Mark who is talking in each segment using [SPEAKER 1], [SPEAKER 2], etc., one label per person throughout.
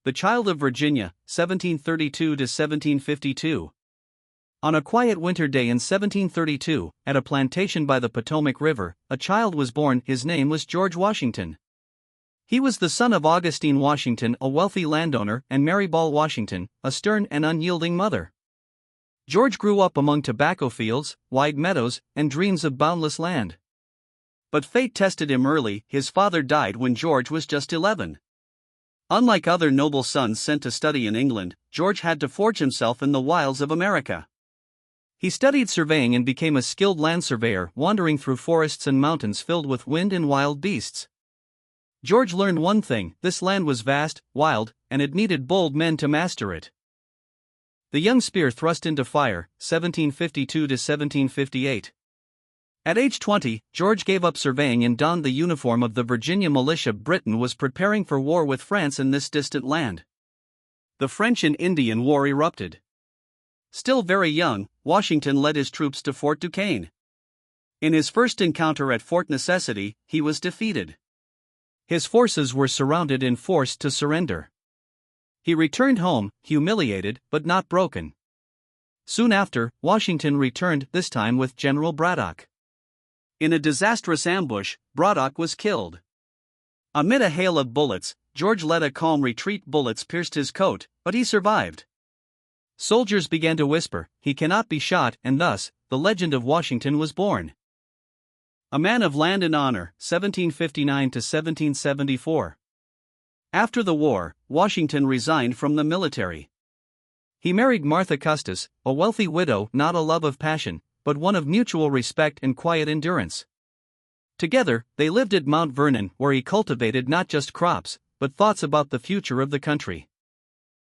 [SPEAKER 1] The Child of Virginia, 1732 to 1752. On a quiet winter day in 1732, at a plantation by the Potomac River, a child was born. His name was George Washington. He was the son of Augustine Washington, a wealthy landowner, and Mary Ball Washington, a stern and unyielding mother. George grew up among tobacco fields, wide meadows, and dreams of boundless land. But fate tested him early. His father died when George was just 11. Unlike other noble sons sent to study in England, George had to forge himself in the wilds of America. He studied surveying and became a skilled land surveyor, wandering through forests and mountains filled with wind and wild beasts. George learned one thing: this land was vast, wild, and it needed bold men to master it. The young spear thrust into fire, 1752 to 1758. At age 20, George gave up surveying and donned the uniform of the Virginia militia. Britain was preparing for war with France in this distant land. The French and Indian War erupted. Still very young, Washington led his troops to Fort Duquesne. In his first encounter at Fort Necessity, he was defeated. His forces were surrounded and forced to surrender. He returned home, humiliated but not broken. Soon after, Washington returned, this time with General Braddock. In a disastrous ambush, Braddock was killed. Amid a hail of bullets, George led a calm retreat. Bullets pierced his coat, but he survived. Soldiers began to whisper, "He cannot be shot," and thus, the legend of Washington was born. A man of land and honor, 1759 to 1774. After the war, Washington resigned from the military. He married Martha Custis, a wealthy widow, not a love of passion, but one of mutual respect and quiet endurance. Together, they lived at Mount Vernon, where he cultivated not just crops, but thoughts about the future of the country.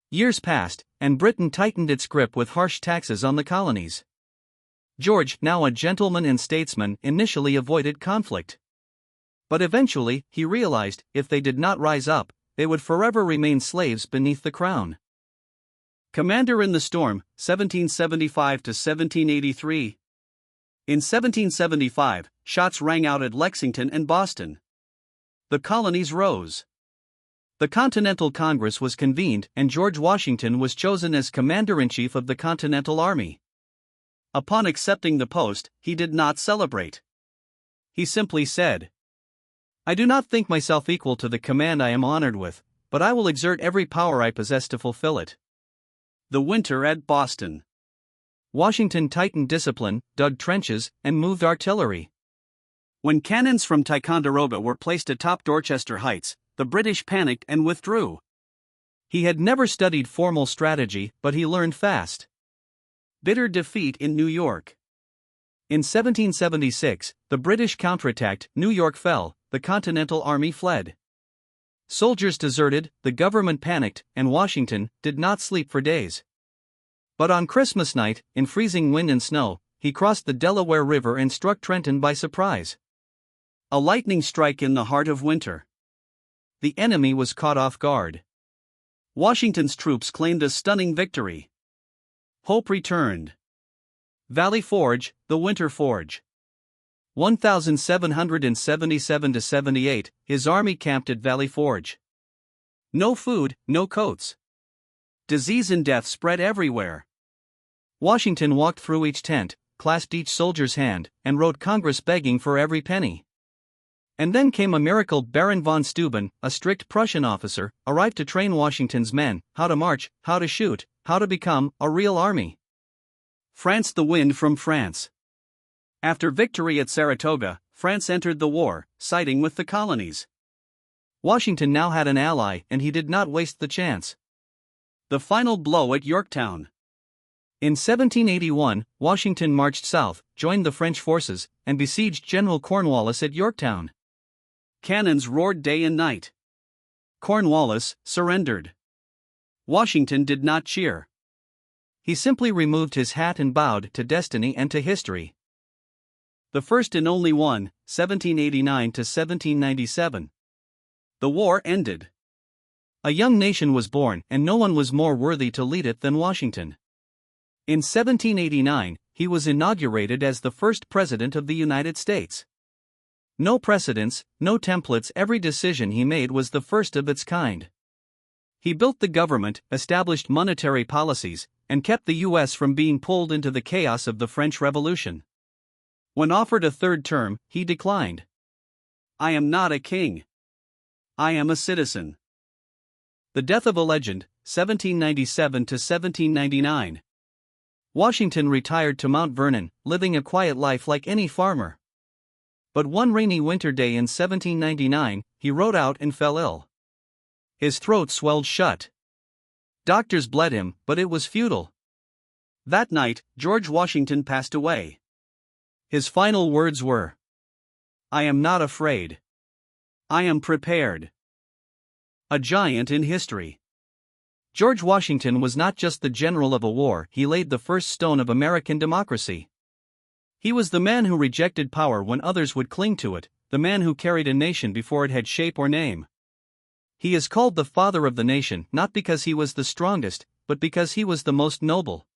[SPEAKER 1] Years passed, and Britain tightened its grip with harsh taxes on the colonies. George, now a gentleman and statesman, initially avoided conflict. But eventually, he realized, if they did not rise up, they would forever remain slaves beneath the crown. Commander in the Storm, 1775 to 1783. In 1775, shots rang out at Lexington and Boston. The colonies rose. The Continental Congress was convened, and George Washington was chosen as Commander-in-Chief of the Continental Army. Upon accepting the post, he did not celebrate. He simply said, "I do not think myself equal to the command I am honored with, but I will exert every power I possess to fulfill it." The winter at Boston. Washington tightened discipline, dug trenches, and moved artillery. When cannons from Ticonderoga were placed atop Dorchester Heights, the British panicked and withdrew. He had never studied formal strategy, but he learned fast. Bitter defeat in New York. In 1776, the British counterattacked, New York fell, the Continental Army fled. Soldiers deserted, the government panicked, and Washington did not sleep for days. But on Christmas night, in freezing wind and snow, he crossed the Delaware River and struck Trenton by surprise. A lightning strike in the heart of winter. The enemy was caught off guard. Washington's troops claimed a stunning victory. Hope returned. Valley Forge, the Winter Forge. 1777 to 78, his army camped at Valley Forge. No food, no coats. Disease and death spread everywhere. Washington walked through each tent, clasped each soldier's hand, and wrote Congress begging for every penny. And then came a miracle. Baron von Steuben, a strict Prussian officer, arrived to train Washington's men, how to march, how to shoot, how to become a real army. France. The wind from France. After victory at Saratoga, France entered the war, siding with the colonies. Washington now had an ally, and he did not waste the chance. The final blow at Yorktown. In 1781, Washington marched south, joined the French forces, and besieged General Cornwallis at Yorktown. Cannons roared day and night. Cornwallis surrendered. Washington did not cheer. He simply removed his hat and bowed to destiny and to history. The first and only one, 1789 to 1797. The war ended. A young nation was born, and no one was more worthy to lead it than Washington. In 1789, he was inaugurated as the first President of the United States. No precedents, no templates, every decision he made was the first of its kind. He built the government, established monetary policies, and kept the U.S. from being pulled into the chaos of the French Revolution. When offered a third term, he declined. "I am not a king. I am a citizen." The death of a legend, 1797 to 1799. Washington retired to Mount Vernon, living a quiet life like any farmer. But one rainy winter day in 1799, he rode out and fell ill. His throat swelled shut. Doctors bled him, but it was futile. That night, George Washington passed away. His final words were, "I am not afraid. I am prepared." A giant in history. George Washington was not just the general of a war, he laid the first stone of American democracy. He was the man who rejected power when others would cling to it, the man who carried a nation before it had shape or name. He is called the father of the nation not because he was the strongest, but because he was the most noble.